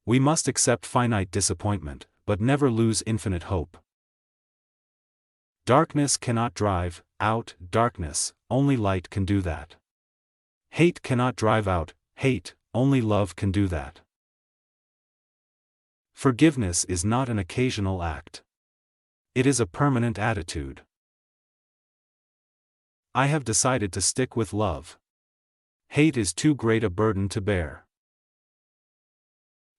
We must accept finite disappointment, but never lose infinite hope. Darkness cannot drive out darkness, only light can do that. Hate cannot drive out hate, only love can do that. Forgiveness is not an occasional act. It is a permanent attitude. I have decided to stick with love. Hate is too great a burden to bear.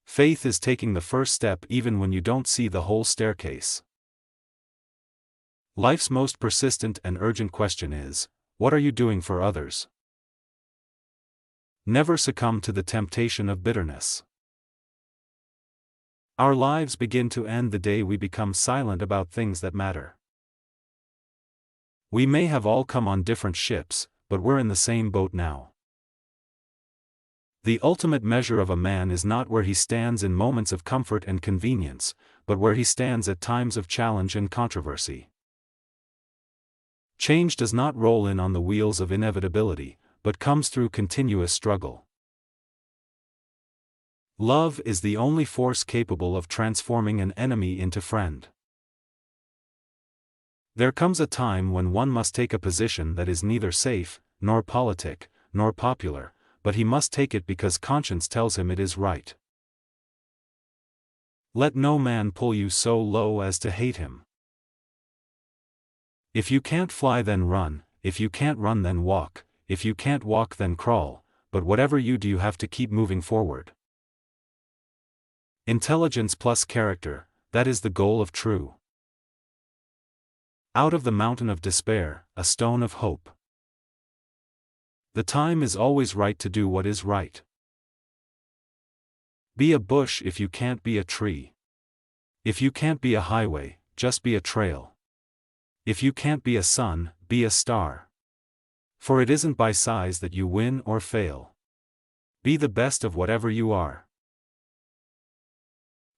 Faith is taking the first step even when you don't see the whole staircase. Life's most persistent and urgent question is, what are you doing for others? Never succumb to the temptation of bitterness. Our lives begin to end the day we become silent about things that matter. We may have all come on different ships, but we're in the same boat now. The ultimate measure of a man is not where he stands in moments of comfort and convenience, but where he stands at times of challenge and controversy. Change does not roll in on the wheels of inevitability, but comes through continuous struggle. Love is the only force capable of transforming an enemy into friend. There comes a time when one must take a position that is neither safe, nor politic, nor popular, but he must take it because conscience tells him it is right. Let no man pull you so low as to hate him. If you can't fly then run, if you can't run then walk, if you can't walk then crawl, but whatever you do you have to keep moving forward. Intelligence plus character, that is the goal of true. Out of the mountain of despair, a stone of hope. The time is always right to do what is right. Be a bush if you can't be a tree. If you can't be a highway, just be a trail. If you can't be a sun, be a star. For it isn't by size that you win or fail. Be the best of whatever you are.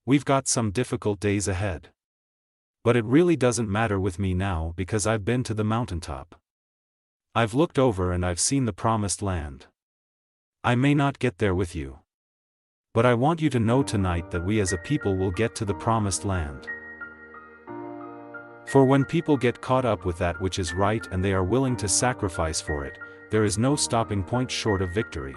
We've got some difficult days ahead. But it really doesn't matter with me now because I've been to the mountaintop. I've looked over and I've seen the promised land. I may not get there with you. But I want you to know tonight that we as a people will get to the promised land. For when people get caught up with that which is right and they are willing to sacrifice for it, there is no stopping point short of victory.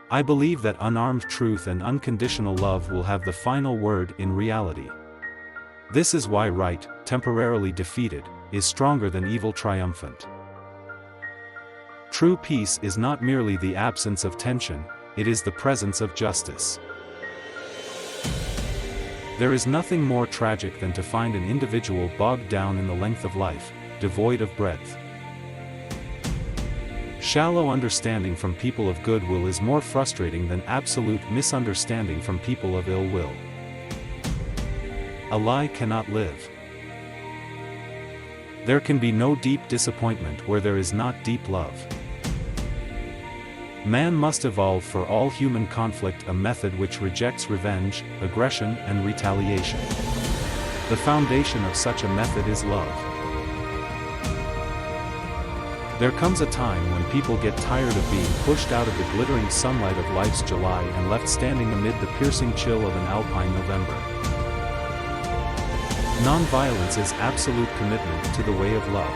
I believe that unarmed truth and unconditional love will have the final word in reality. This is why right, temporarily defeated, is stronger than evil triumphant. True peace is not merely the absence of tension, it is the presence of justice. There is nothing more tragic than to find an individual bogged down in the length of life, devoid of breadth. Shallow understanding from people of goodwill is more frustrating than absolute misunderstanding from people of ill will. A lie cannot live. There can be no deep disappointment where there is not deep love. Man must evolve for all human conflict a method which rejects revenge, aggression and retaliation. The foundation of such a method is love. There comes a time when people get tired of being pushed out of the glittering sunlight of life's July and left standing amid the piercing chill of an alpine November. Nonviolence is absolute commitment to the way of love.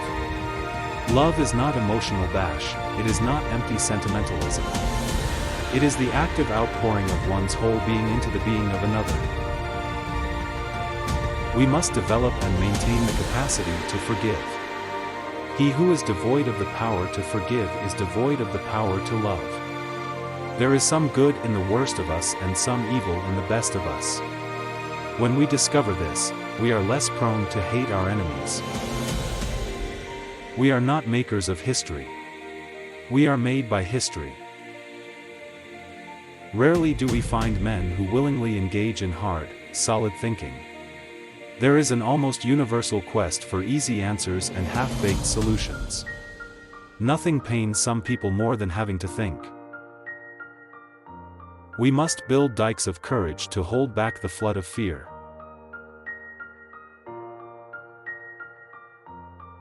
Love is not emotional bash, it is not empty sentimentalism. It is the active outpouring of one's whole being into the being of another. We must develop and maintain the capacity to forgive. He who is devoid of the power to forgive is devoid of the power to love. There is some good in the worst of us and some evil in the best of us. When we discover this, we are less prone to hate our enemies. We are not makers of history. We are made by history. Rarely do we find men who willingly engage in hard, solid thinking. There is an almost universal quest for easy answers and half-baked solutions. Nothing pains some people more than having to think. We must build dikes of courage to hold back the flood of fear.